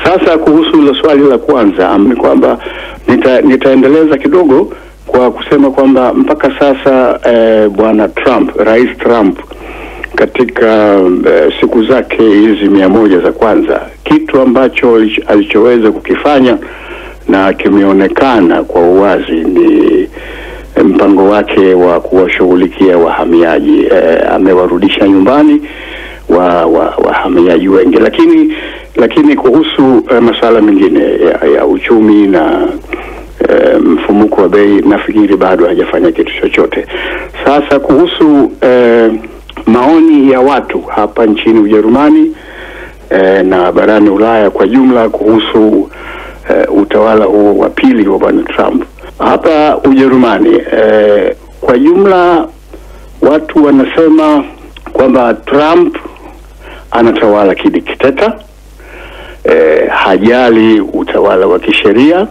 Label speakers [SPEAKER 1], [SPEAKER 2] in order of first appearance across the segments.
[SPEAKER 1] Sasa kuhusu la swali la kwanza ni kwamba nitaendeleza kidogo kwa kusema kwamba mpaka sasa bwana Trump, Rais Trump, katika siku zake hizi 100 za kwanza, kitu ambacho alichoweza kukifanya na kimeonekana kwa uwazi ni mpango wake wa kuwashughulikia wahamiaji. Amewarudisha nyumbani wahamiaji wengi, lakini kuhusu masuala mengine ya uchumi na mfumuko wa bei, nafikiri bado hajafanya kitu chochote. Sasa kuhusu maoni ya watu hapa nchini Ujerumani na barani Ulaya kwa jumla kuhusu utawala huo wa pili wa bwana Trump hapa Ujerumani, kwa jumla watu wanasema kwamba Trump anatawala kidikteta, hajali utawala wa kisheria,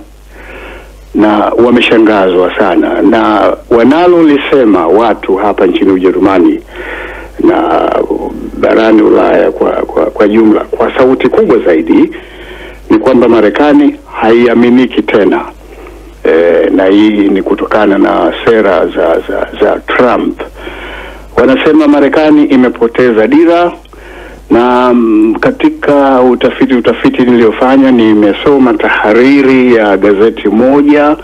[SPEAKER 1] na wameshangazwa sana na wanalolisema watu hapa nchini Ujerumani na barani Ulaya kwa jumla kwa sauti kubwa zaidi ni kwamba Marekani haiaminiki tena. Na hii ni kutokana na sera za Trump. Wanasema Marekani imepoteza dira, na katika utafiti niliofanya nimesoma tahariri ya gazeti moja,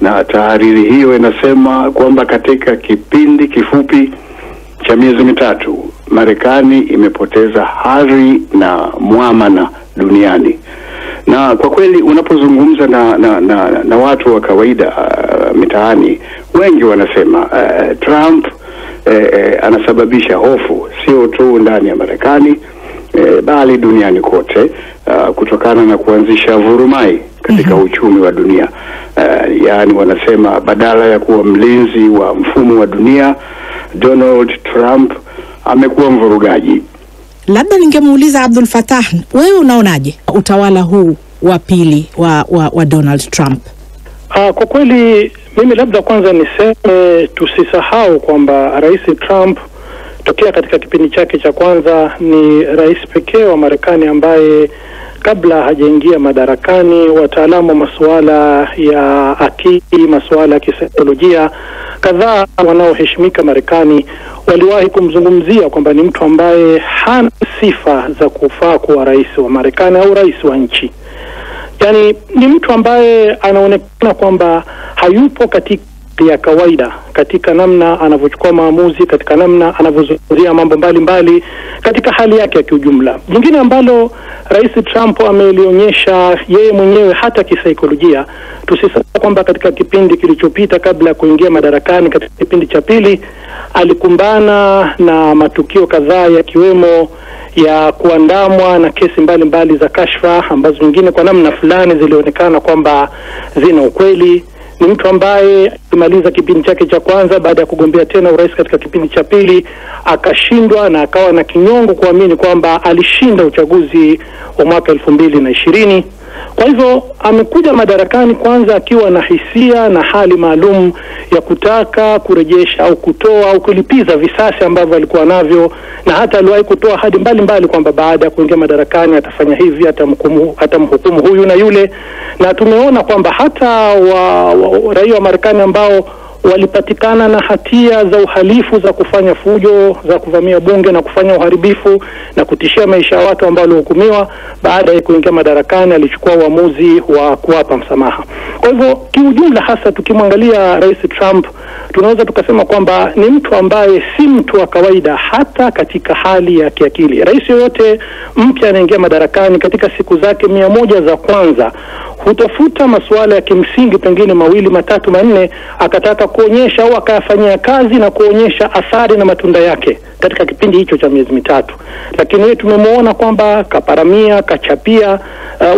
[SPEAKER 1] na tahariri hiyo inasema kwamba katika kipindi kifupi cha miezi mitatu Marekani imepoteza hari na muamana duniani. Na kwa kweli unapozungumza na watu wa kawaida mitaani, wengi wanasema Trump anasababisha hofu sio tu ndani ya Marekani bali duniani kote, kutokana na kuanzisha vurumai katika uchumi wa dunia. Yaani wanasema badala ya kuwa mlinzi wa mfumo wa dunia, Donald Trump amekuwa mvurugaji.
[SPEAKER 2] Labda ningemuuliza Abdul Fattah, wewe unaonaje utawala huu wa pili wa Donald Trump?
[SPEAKER 3] Kwa kweli mimi labda kwanza niseme tusisahau kwamba Rais Trump tokea katika kipindi chake cha kwanza ni rais pekee wa Marekani ambaye kabla hajaingia madarakani wataalamu wa masuala ya akili, masuala ya kisaikolojia kadhaa wanaoheshimika Marekani waliwahi kumzungumzia kwamba ni mtu ambaye hana sifa za kufaa kuwa rais wa Marekani au rais wa nchi. Yani ni mtu ambaye anaonekana kwamba hayupo katika ya kawaida, katika namna anavyochukua maamuzi, katika namna anavyozungumzia mambo mbalimbali, katika hali yake ya kiujumla. Jingine ambalo Rais Trump amelionyesha yeye mwenyewe hata kisaikolojia, tusisahau kwamba katika kipindi kilichopita kabla ya kuingia madarakani, katika kipindi cha pili, alikumbana na matukio kadhaa yakiwemo ya kuandamwa na kesi mbalimbali za kashfa ambazo nyingine kwa namna fulani zilionekana kwamba zina ukweli. Ni mtu ambaye alimaliza kipindi chake cha kwanza baada ya kugombea tena urais katika kipindi cha pili akashindwa, na akawa na kinyongo kuamini kwamba alishinda uchaguzi wa mwaka 2020. Kwa hivyo amekuja madarakani kwanza akiwa na hisia na hali maalum ya kutaka kurejesha au kutoa au kulipiza visasi ambavyo alikuwa navyo, na hata aliwahi kutoa ahadi mbalimbali kwamba baada ya kuingia madarakani atafanya hivi, atamhukumu huyu na yule. Na tumeona kwamba hata raia wa Marekani ambao walipatikana na hatia za uhalifu za kufanya fujo, za kuvamia bunge na kufanya uharibifu na kutishia maisha ya watu ambao walihukumiwa, baada ya kuingia madarakani alichukua uamuzi wa kuwapa msamaha. Kwa hivyo kiujumla, hasa tukimwangalia Rais Trump, tunaweza tukasema kwamba ni mtu ambaye si mtu wa kawaida hata katika hali ya kiakili. Rais yoyote mpya anaingia madarakani katika siku zake 100 za kwanza hutafuta masuala ya kimsingi pengine 2, 3, 4 akataka kuonyesha au akayafanyia kazi na kuonyesha athari na matunda yake katika kipindi hicho cha miezi mitatu. Lakini wewe tumemwona kwamba kaparamia, kachapia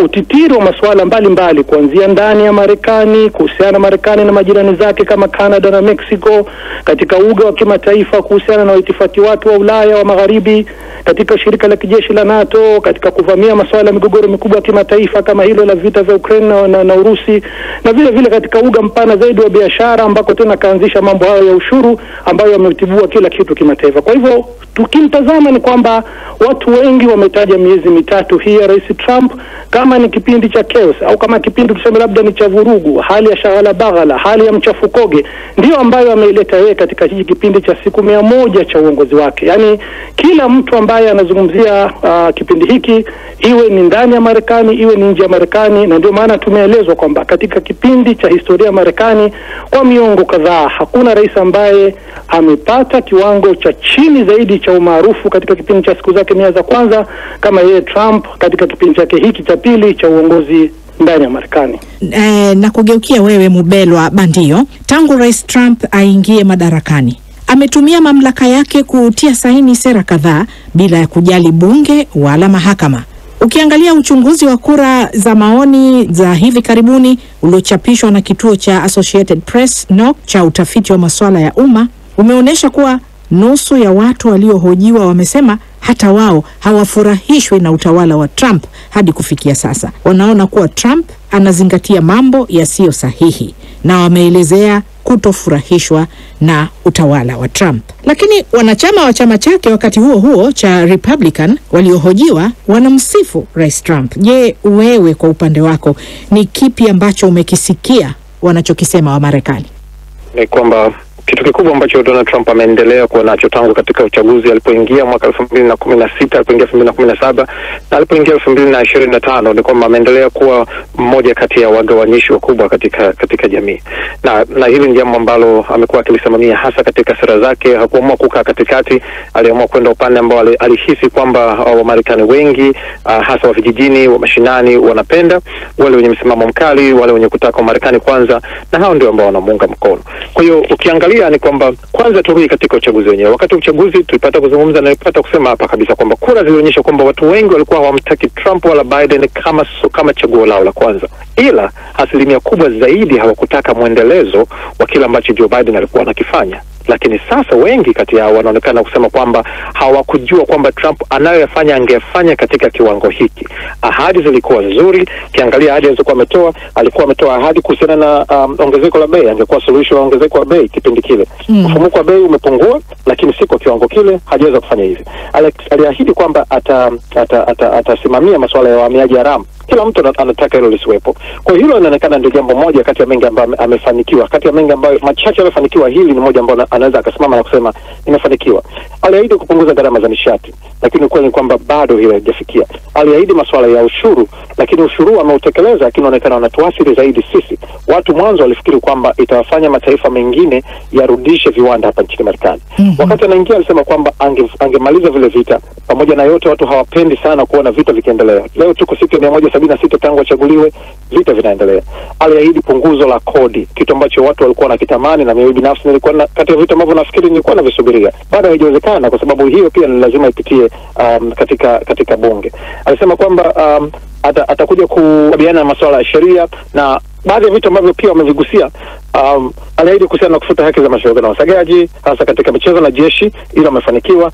[SPEAKER 3] utitiri wa masuala mbalimbali kuanzia ndani ya Marekani, kuhusiana na Marekani na majirani zake kama Canada na Mexico, katika uga wa kimataifa kuhusiana na waitifaki watu wa Ulaya wa Magharibi, katika shirika la kijeshi la NATO, katika kuvamia masuala ya migogoro mikubwa ya kimataifa kama hilo la vita vya Ukraine na Urusi, na vile vile katika uga mpana zaidi wa biashara ambako tena kaanzisha mambo hayo ya ushuru ambayo yametibua kila kitu kimataifa. Kwa hivyo hivyo tukimtazama ni kwamba watu wengi wametaja miezi mitatu hii ya Rais Trump kama ni kipindi cha chaos, au kama kipindi tuseme labda ni cha vurugu, hali ya shaghala baghala, hali ya mchafukoge, ndio ambayo ameileta yeye katika hiki kipindi cha siku 100 cha uongozi wake. Yani kila mtu ambaye anazungumzia kipindi hiki, iwe ni ndani ya Marekani iwe ni nje ya Marekani, na ndio maana tumeelezwa kwamba katika kipindi cha historia ya Marekani kwa miongo kadhaa hakuna rais ambaye amepata kiwango cha chini zaidi cha umaarufu katika kipindi cha siku zake 100 za kwanza kama yeye Trump katika kipindi chake hiki cha pili cha uongozi ndani ya Marekani.
[SPEAKER 2] Na kugeukia wewe Mubelwa Bandio, tangu Rais Trump aingie madarakani ametumia mamlaka yake kutia saini sera kadhaa bila ya kujali bunge wala mahakama. Ukiangalia uchunguzi wa kura za maoni za hivi karibuni uliochapishwa na kituo cha Associated Press NOC cha utafiti wa masuala ya umma, umeonyesha kuwa nusu ya watu waliohojiwa wamesema hata wao hawafurahishwi na utawala wa Trump hadi kufikia sasa. Wanaona kuwa Trump anazingatia mambo yasiyo sahihi na wameelezea kutofurahishwa na utawala wa Trump. Lakini wanachama wa chama chake wakati huo huo cha Republican waliohojiwa wanamsifu Rais Trump. Je, wewe kwa upande wako ni kipi ambacho umekisikia wanachokisema wa Marekani?
[SPEAKER 4] Ni kwamba kitu kikubwa ambacho Donald Trump ameendelea kuwa nacho tangu katika uchaguzi alipoingia mwaka 2016, alipoingia 2017 na alipoingia 2025 ni kwamba ameendelea kuwa mmoja kati ya wagawanyishi wakubwa katika jamii. Na hili ni jambo ambalo amekuwa akilisimamia hasa katika sera zake. Hakuamua kukaa katikati, aliamua kwenda upande ambao alihisi kwamba Wamarekani wengi hasa wa vijijini, wa mashinani wanapenda, wale wenye msimamo mkali, wale wenye kutaka Marekani kwanza, na hao ndio ambao wanamuunga mkono. Kwa hiyo ukiangalia ni kwamba kwanza turudi katika uchaguzi wenyewe. Wakati uchaguzi tulipata kuzungumza na tulipata kusema hapa kabisa kwamba kura zilionyesha kwamba watu wengi walikuwa hawamtaki Trump wala Biden kama chaguo lao la kwanza, ila asilimia kubwa zaidi hawakutaka mwendelezo wa kile ambacho Joe Biden alikuwa anakifanya. Lakini sasa wengi kati yao wanaonekana kusema kwamba hawakujua kwamba Trump anayoyafanya angefanya katika kiwango hiki. Ahadi zilikuwa nzuri. Kiangalia ahadi alizokuwa alikuwa ametoa ahadi kuhusiana na ongezeko la bei, angekuwa suluhisho la ongezeko la bei kipindi kile. Mfumuko wa bei umepungua, lakini si kwa kiwango kile, hajaweza kufanya hivi. Aliahidi kwamba atasimamia masuala ya wahamiaji haramu. Kila mtu anataka hilo lisiwepo. Kwa hilo inaonekana ndio jambo moja kati ya mengi ambayo amefanikiwa. Kati ya mengi ambayo machache amefanikiwa, hili ni moja ambalo anaweza akasimama na kusema nimefanikiwa. Aliahidi kupunguza gharama za nishati, lakini ukweli ni kwamba bado hilo halijafikia. Aliahidi masuala ya ushuru, lakini ushuru ameutekeleza, lakini inaonekana wanatuathiri zaidi sisi. Watu mwanzo walifikiri kwamba itawafanya mataifa mengine yarudishe viwanda hapa nchini Marekani. Wakati anaingia alisema kwamba angemaliza vile vita. Pamoja na yote watu hawapendi sana kuona vita vikiendelea. Leo tuko siku ya 176 tangu achaguliwe, vita vinaendelea. Aliahidi punguzo la kodi, kitu ambacho watu walikuwa wanakitamani, na mimi binafsi nilikuwa kati ya vitu ambavyo nafikiri nilikuwa navisubiria. Bado haijawezekana kwa sababu hiyo pia ni lazima ipitie katika bunge. Alisema kwamba atakuja kukabiliana na masuala ya sheria na baadhi ya vitu ambavyo pia wamevigusia. Aliahidi kuhusiana na kufuta haki za mashoga na wasagaji hasa katika michezo na jeshi, ila amefanikiwa.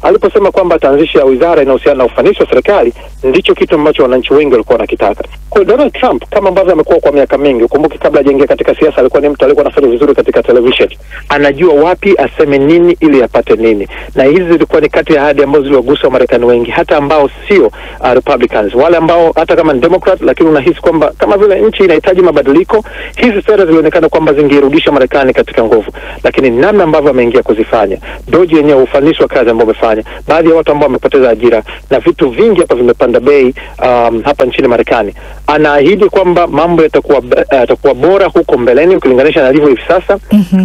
[SPEAKER 4] Aliposema kwamba ataanzisha wizara inayohusiana na ufanisi wa serikali, ndicho kitu ambacho wananchi wengi walikuwa wanakitaka. Kwa Donald Trump, kama ambavyo amekuwa kwa miaka mingi, ukumbuke kabla hajaingia katika siasa alikuwa ni mtu alikuwa anafanya vizuri katika television. Anajua wapi aseme nini ili apate nini. Na hizi zilikuwa ni kati ya ahadi ambazo ziliwagusa Wamarekani wengi, hata ambao sio Republicans, wale ambao hata kama ni Democrat, lakini unahisi kwamba kama vile nchi inahitaji mabadiliko. Hizi sera zilionekana kwamba zingerudisha Marekani katika nguvu, lakini namna ambavyo ameingia kuzifanya, doji yenyewe, ufanisi wa kazi ambao amefanya, baadhi ya watu ambao wamepoteza ajira, na vitu vingi hapa vimepanda bei hapa nchini Marekani. Anaahidi kwamba mambo yatakuwa bora huko mbeleni ukilinganisha na alivyo hivi sasa.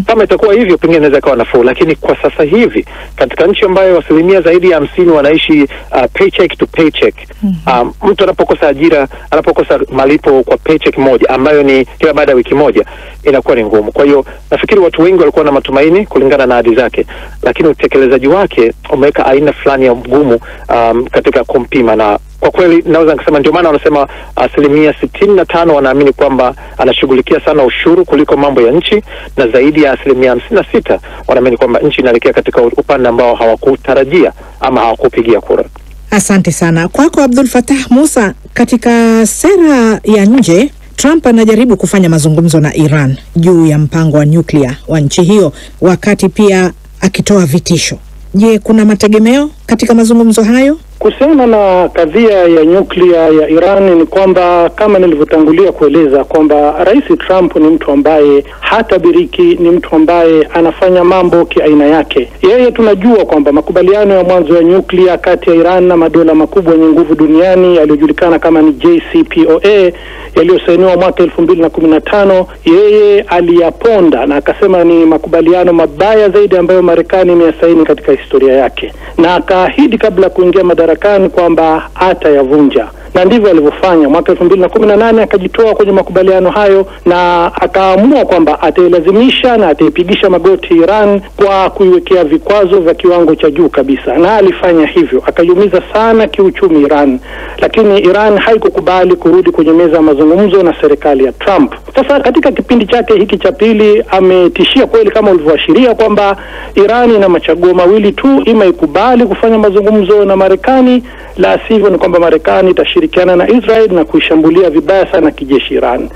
[SPEAKER 4] Kama itakuwa hivyo pengine inaweza kuwa nafuu, lakini kwa sasa hivi katika nchi ambayo asilimia zaidi ya 50 wanaishi paycheck to paycheck, mtu anapokosa ajira, anapokosa malipo kwa paycheck moja ambayo ni kila baada ya wiki moja, inakuwa ni ngumu. Kwa hiyo nafikiri watu wengi walikuwa na matumaini kulingana na ahadi zake, lakini utekelezaji wake umeweka aina fulani ya mgumu katika kumpima. Na kwa kweli naweza nikasema ndio maana wanasema asilimia 65 wanaamini kwamba anashughulikia sana ushuru kuliko mambo ya nchi, na zaidi ya asilimia 56 wanaamini kwamba nchi inaelekea katika upande ambao hawakutarajia ama hawakupigia kura.
[SPEAKER 2] Asante sana. Kwako Abdul Fattah Musa, katika sera ya nje Trump anajaribu kufanya mazungumzo na Iran juu ya mpango wa nyuklia wa nchi hiyo, wakati pia akitoa vitisho. Je, kuna mategemeo katika mazungumzo hayo?
[SPEAKER 3] Kuhusiana na kadhia ya nyuklia ya Iran ni kwamba kama nilivyotangulia kueleza kwamba Rais Trump ni mtu ambaye hatabiriki, ni mtu ambaye anafanya mambo kiaina yake. Yeye tunajua kwamba makubaliano ya mwanzo ya nyuklia kati ya Iran na madola makubwa yenye nguvu duniani yaliyojulikana kama ni JCPOA yaliyosainiwa mwaka 2015, yeye aliyaponda na akasema ni makubaliano mabaya zaidi ambayo Marekani imeyasaini katika historia yake, na akaahidi kabla kuingia madarakani kwamba atayavunja, na ndivyo alivyofanya. Mwaka 2018 akajitoa kwenye makubaliano hayo na akaamua kwamba atailazimisha na ataipigisha magoti Iran kwa kuiwekea vikwazo vya kiwango cha juu kabisa, na alifanya hivyo, akaiumiza sana kiuchumi Iran, lakini Iran haikukubali kurudi kwenye meza ya mazungumzo na serikali ya Trump. Sasa katika kipindi chake hiki cha pili ametishia kweli kama ulivyoashiria kwamba Iran ina machaguo mawili tu, ima ikubali kufanya mazungumzo na Marekani, la sivyo ni kwamba Marekani itashirikiana na Israel na kuishambulia vibaya sana kijeshi Iran.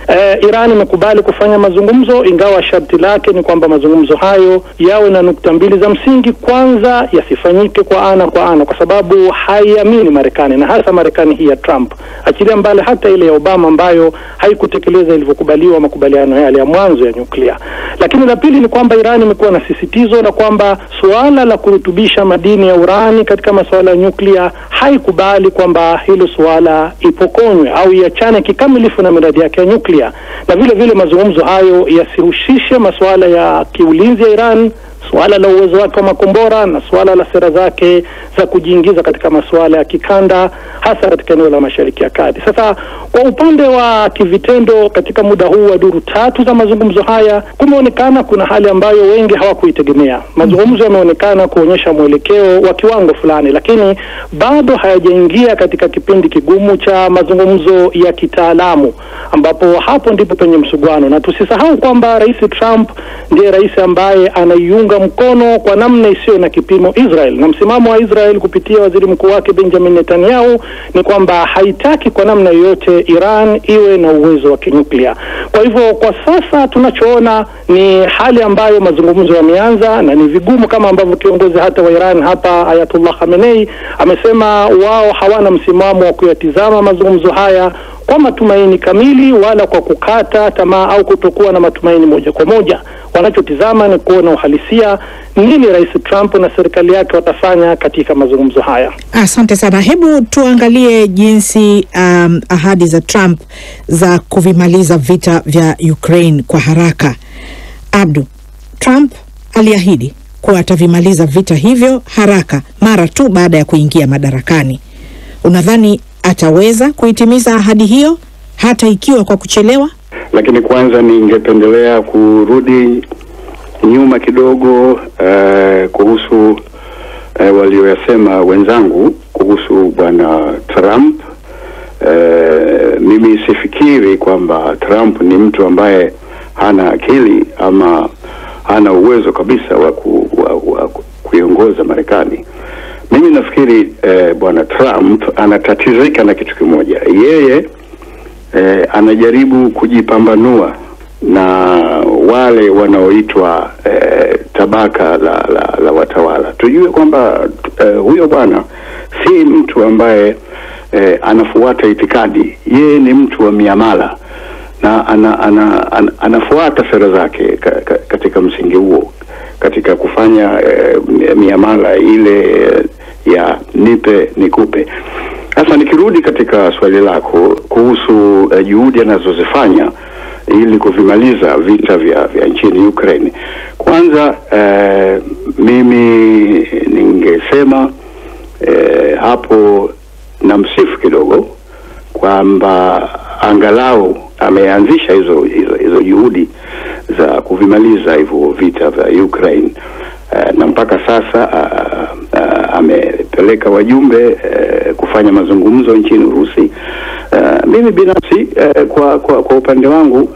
[SPEAKER 3] Iran imekubali kufanya mazungumzo, ingawa sharti lake ni kwamba mazungumzo hayo yawe na nukta mbili za msingi. Kwanza, yasifanyike kwa ana kwa ana kwa sababu haiamini Marekani, na hasa Marekani hii ya Trump, achilia mbali hata ile ya Obama ambayo haikutekeleza ilivyokubaliwa makubaliano yale ya mwanzo ya nyuklia. Lakini la pili ni kwamba Iran imekuwa na sisitizo na kwamba suala la kurutubisha madini ya urani katika masuala ya nyuklia haikubali kwamba hilo suala ipokonywe au iachane kikamilifu na miradi yake ya nyuklia, na vile vile mazungumzo hayo yasihusishe masuala ya kiulinzi ya Iran, suala la uwezo wake wa makombora na suala la sera zake za kujiingiza katika masuala ya kikanda, hasa katika eneo la Mashariki ya Kati. Sasa kwa upande wa kivitendo, katika muda huu wa duru tatu za mazungumzo haya, kumeonekana kuna hali ambayo wengi hawakuitegemea. Mazungumzo yameonekana kuonyesha mwelekeo wa kiwango fulani, lakini bado hayajaingia katika kipindi kigumu cha mazungumzo ya kitaalamu, ambapo hapo ndipo penye msuguano. Na tusisahau kwamba Rais Trump ndiye rais ambaye anaiunga mkono kwa namna isiyo na kipimo Israel, na msimamo wa Israel kupitia waziri mkuu wake Benjamin Netanyahu ni kwamba haitaki kwa namna yoyote Iran iwe na uwezo wa kinyuklia. Kwa hivyo kwa sasa tunachoona ni hali ambayo mazungumzo yameanza, na ni vigumu kama ambavyo kiongozi hata wa Iran hapa Ayatollah Khamenei amesema wao hawana msimamo wa kuyatizama mazungumzo haya kwa matumaini kamili wala kwa kukata tamaa au kutokuwa na matumaini moja kwa moja. Wanachotizama ni kuona uhalisia nini Rais Trump na serikali yake watafanya katika mazungumzo haya.
[SPEAKER 2] Asante sana. Hebu tuangalie jinsi ahadi za Trump za kuvimaliza vita vya Ukraine kwa haraka. Abdu, Trump aliahidi kuwa atavimaliza vita hivyo haraka mara tu baada ya kuingia madarakani. Unadhani ataweza kuitimiza ahadi hiyo hata ikiwa kwa kuchelewa?
[SPEAKER 1] Lakini kwanza ningependelea kurudi nyuma kidogo kuhusu walioyasema wenzangu kuhusu bwana Trump. Mimi sifikiri kwamba Trump ni mtu ambaye hana akili ama hana uwezo kabisa wa kuiongoza Marekani. Mimi nafikiri bwana Trump anatatizika na kitu kimoja. Yeye anajaribu kujipambanua na wale wanaoitwa tabaka la watawala. Tujue kwamba huyo bwana si mtu ambaye anafuata itikadi. Yeye ni mtu wa miamala na anafuata sera zake katika msingi huo, katika kufanya miamala ile ya nipe nikupe. Sasa nikirudi katika swali lako kuhusu juhudi anazozifanya ili kuvimaliza vita vya nchini Ukraine. Kwanza mimi ningesema hapo na msifu kidogo kwamba angalau ameanzisha hizo juhudi za kuvimaliza hivyo vita vya Ukraine, na mpaka sasa amepeleka wajumbe kufanya mazungumzo nchini Urusi. Mimi binafsi kwa upande wangu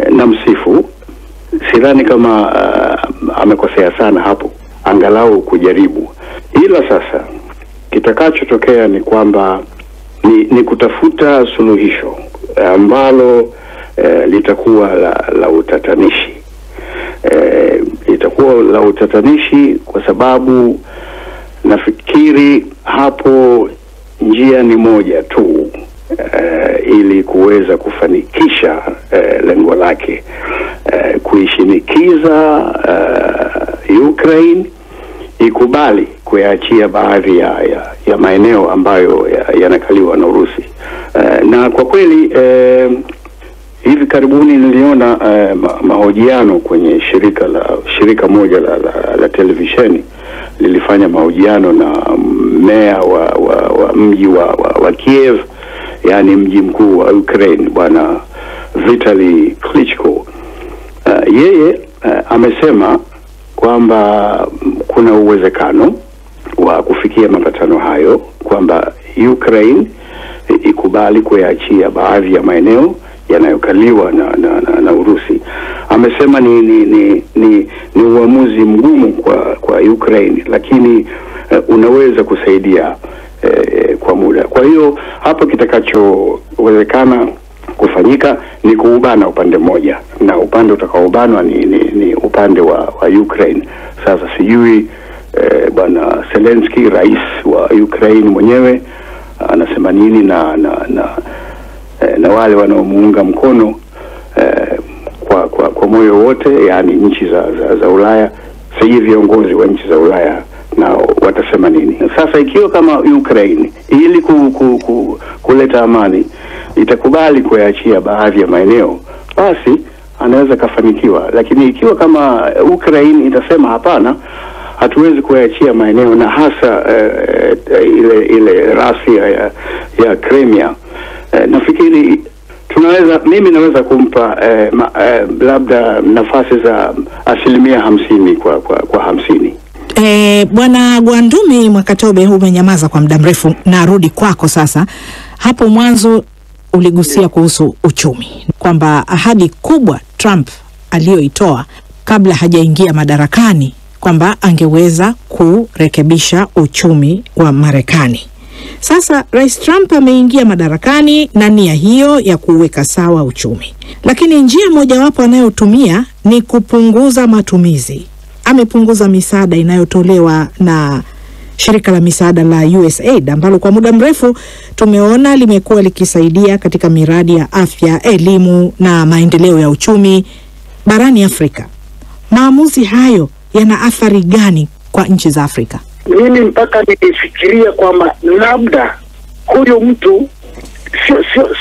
[SPEAKER 1] na msifu, sidhani kama amekosea sana hapo, angalau kujaribu. Ila sasa kitakachotokea ni kwamba ni kutafuta suluhisho ambalo litakuwa la utatanishi. Itakuwa jambo la utatanishi, kwa sababu nafikiri hapo njia ni moja tu ili kuweza kufanikisha lengo lake, kuishinikiza Ukraine ikubali kuyaachia baadhi ya maeneo ambayo yanakaliwa na Urusi. Na kwa kweli hivi karibuni niliona mahojiano kwenye shirika moja la televisheni lilifanya mahojiano na meya wa mji wa Kiev, yani mji mkuu wa Ukraine, bwana Vitali Klitschko. Yeye amesema kwamba kuna uwezekano wa kufikia mapatano hayo, kwamba Ukraine ikubali kuyaachia baadhi ya maeneo yanayokaliwa na Urusi. Amesema ni uamuzi mgumu kwa Ukraine, lakini unaweza kusaidia kwa muda. Kwa hiyo hapo kitakachowezekana kufanyika ni kuubana upande mmoja, na upande utakaobanwa ni upande wa Ukraine. Sasa sijui bwana Zelensky, rais wa Ukraine mwenyewe, anasema nini na wale wanaomuunga mkono kwa moyo wote, yani nchi za Ulaya. Sijui viongozi wa nchi za Ulaya nao watasema nini. Sasa ikiwa kama Ukraine ili kuleta amani itakubali kuyaachia baadhi ya maeneo, basi anaweza kafanikiwa. Lakini ikiwa kama Ukraine itasema hapana, hatuwezi kuyaachia maeneo, na hasa ile rasi ya Crimea, nafikiri mimi naweza kumpa labda nafasi za 50% kwa 50.
[SPEAKER 2] Bwana Gwandumi Mwakatobe, umenyamaza kwa muda mrefu, narudi kwako sasa. Hapo mwanzo uligusia kuhusu uchumi, kwamba ahadi kubwa Trump aliyoitoa kabla hajaingia madarakani kwamba angeweza kurekebisha uchumi wa Marekani. Sasa Rais Trump ameingia madarakani na nia hiyo ya kuweka sawa uchumi, lakini njia mojawapo anayotumia ni kupunguza matumizi. Amepunguza misaada inayotolewa na shirika la misaada la USAID ambalo kwa muda mrefu tumeona limekuwa likisaidia katika miradi ya afya, elimu na maendeleo ya uchumi barani Afrika. Maamuzi hayo yana athari gani kwa nchi za Afrika?
[SPEAKER 5] Mimi mpaka nifikiria kwamba labda huyu mtu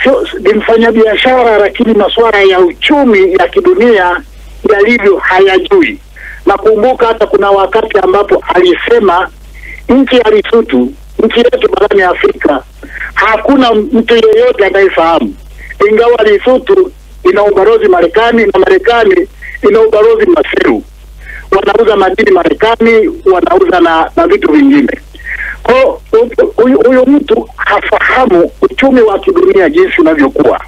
[SPEAKER 5] sio ni mfanyabiashara, lakini masuala ya uchumi ya kidunia yalivyo hayajui. Nakumbuka hata kuna wakati ambapo alisema nchi ya Lesotho, nchi yetu barani Afrika, hakuna mtu yeyote anayefahamu, ingawa Lesotho ina ubalozi Marekani na Marekani ina ubalozi Maseru. Wanauza madini Marekani, wanauza na vitu vingine. Kwa huyo mtu hafahamu uchumi wa kidunia jinsi unavyokuwa.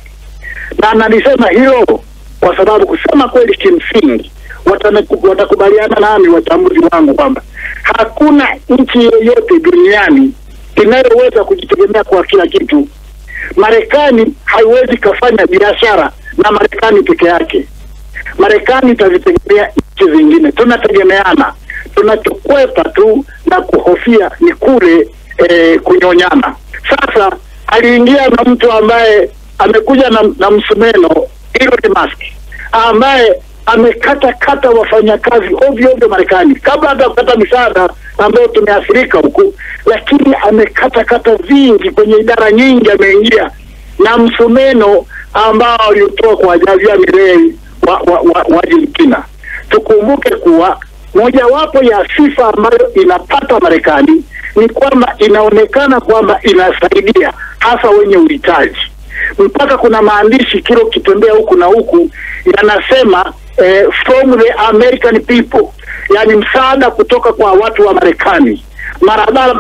[SPEAKER 5] Na analisema hilo kwa sababu kusema kweli kimsingi watakubaliana nami wachambuzi wangu kwamba hakuna nchi yoyote duniani inayoweza kujitegemea kwa kila kitu. Marekani haiwezi kufanya biashara na Marekani peke yake. Marekani itazitegemea nchi zingine. Tunategemeana. Tunachokwepa tu na kuhofia ni kule kunyonyana. Sasa aliingia na mtu ambaye amekuja na msumeno, Elon Musk, ambaye amekata wafanyakazi ovyo Marekani, kabla hata kupata misaada ambayo tumeathirika huku, lakini amekata vingi kwenye idara nyingi. Ameingia na msumeno ambao alitoa kwa Javier Milei wa Argentina. Tukumbuke kuwa mojawapo ya sifa ambayo inapata Marekani ni kwamba inaonekana kwamba inasaidia hasa wenye uhitaji. Mpaka kuna maandishi kilo kitembea huku na huku yanasema from the American people, yani msaada kutoka kwa watu wa Marekani.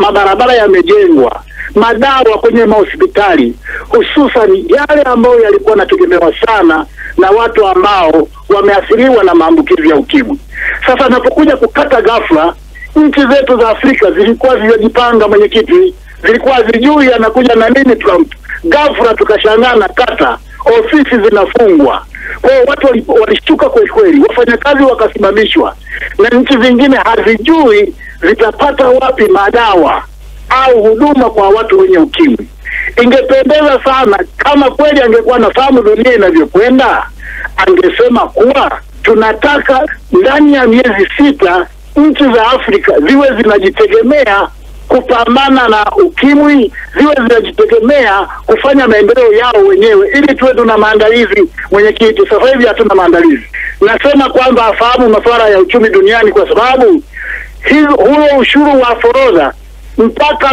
[SPEAKER 5] Mabarabara yamejengwa, madawa kwenye mahospitali, hususan yale ambayo yalikuwa yanategemewa sana na watu ambao wameathiriwa na maambukizi ya ukimwi. Sasa napokuja kukata ghafla, nchi zetu za Afrika zilikuwa zinajipanga, mwenyekiti, zilikuwa zijui anakuja na nini Trump. Ghafla tukashangaa na kata, ofisi zinafungwa. Kwa hiyo watu walishtuka kweli kweli, wafanyakazi wakasimamishwa, na nchi zingine hazijui zitapata wapi madawa au huduma kwa watu wenye ukimwi. Ingependeza sana kama kweli angekuwa nafahamu dunia inavyokwenda, angesema kuwa tunataka ndani ya miezi 6 nchi za Afrika ziwe zinajitegemea kupambana na ukimwi, ziwe zinajitegemea kufanya maendeleo yao wenyewe, ili tuwe tuna maandalizi. Mwenyekiti, sasa hivi hatuna maandalizi. Nasema kwamba afahamu masuala ya uchumi duniani, kwa sababu huo ushuru wa forodha mpaka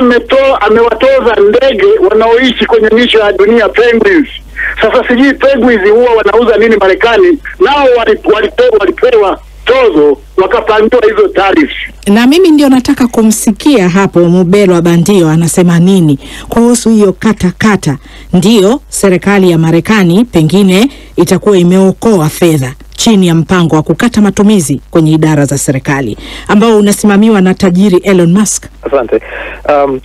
[SPEAKER 5] amewatoza ndege wanaoishi kwenye misho ya dunia, penguins. Sasa sijui penguins huwa wanauza nini Marekani, nao walipewa tozo wakapangiwa hizo taarifa.
[SPEAKER 2] Na mimi ndio nataka kumsikia hapo Mubelwa Bandio anasema nini kuhusu hiyo kata. Ndio serikali ya Marekani pengine itakuwa imeokoa fedha chini ya mpango wa kukata matumizi kwenye idara za serikali ambao unasimamiwa na tajiri Elon Musk.
[SPEAKER 4] Asante.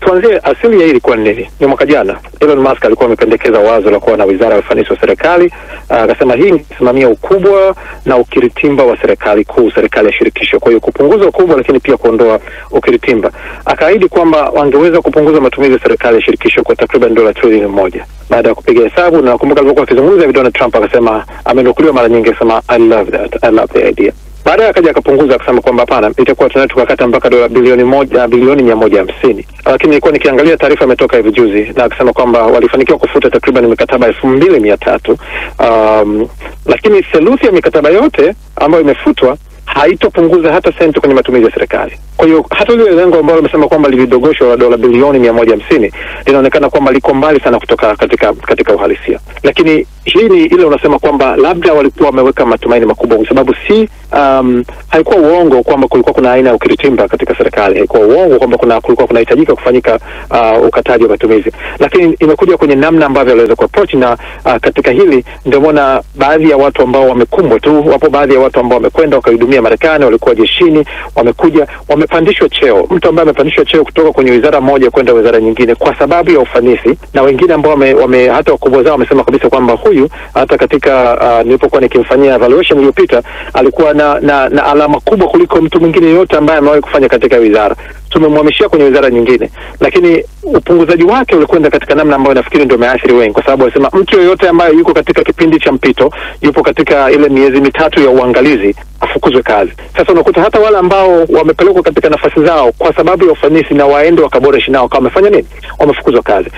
[SPEAKER 4] Tuanzie asili ya hili kwa nini. Ni mwaka jana Elon Musk alikuwa amependekeza wazo la kuwa na wizara ya ufanisi wa serikali. Akasema hii inasimamia ukubwa na ukiritimba wa serikali kuu, serikali ya shirikisho. Kwa hiyo kupunguza ukubwa lakini pia kuondoa ukiritimba. Akaahidi kwamba wangeweza kupunguza matumizi ya serikali ya shirikisho kwa takriban $1 trilioni. Baada ya kupiga hesabu, na nakumbuka alipokuwa akizungumza hivi Donald Trump akasema, amenukuliwa mara nyingi akisema I love that, I love the idea. Baadaye akaja akapunguza akasema kwamba hapana, itakuwa tunaweza tukakata mpaka bilioni 150. Lakini nilikuwa nikiangalia taarifa imetoka hivi juzi na akasema kwamba walifanikiwa kufuta takriban mikataba 2300. Lakini theluthi ya mikataba yote ambayo imefutwa haitopunguza hata senti kwenye matumizi ya serikali. Kwa hiyo hata ile lengo ambalo wamesema kwamba lilidogoshwa $1 bilioni 150 linaonekana kwamba liko mbali sana kutoka katika uhalisia. Lakini hii ni ile unasema kwamba labda walikuwa wameweka matumaini makubwa, kwa sababu haikuwa uongo kwamba kulikuwa kuna aina ya ukiritimba katika serikali. Haikuwa uongo kwamba kulikuwa kunahitajika kufanyika ukataji wa matumizi. Lakini imekuja kwenye namna ambavyo waliweza kuapproach, na katika hili ndio maana baadhi ya watu ambao wamekumbwa tu, wapo baadhi ya watu ambao wamekwenda wakahudumia Marekani, walikuwa jeshini, wamekuja wamepandishwa cheo. Mtu ambaye amepandishwa cheo kutoka kwenye wizara moja kwenda wizara nyingine kwa sababu ya ufanisi, na wengine ambao hata wakubwa zao wamesema kabisa kwamba huyu hata katika nilipokuwa nikimfanyia evaluation iliyopita alikuwa na alama kubwa kuliko mtu mwingine yote ambaye amewahi kufanya katika wizara. Tumemhamishia kwenye wizara nyingine, lakini upunguzaji wake ulikwenda katika namna ambayo nafikiri ndio umeathiri wengi, kwa sababu wanasema mtu yoyote ambaye yuko katika kipindi cha mpito, yupo katika ile miezi 3 ya uangalizi, afukuzwe kazi. Sasa unakuta hata wale ambao wamepelekwa katika nafasi zao kwa sababu ya ufanisi na waende wakaboresha nao kama wamefanya nini, wamefukuzwa kazi.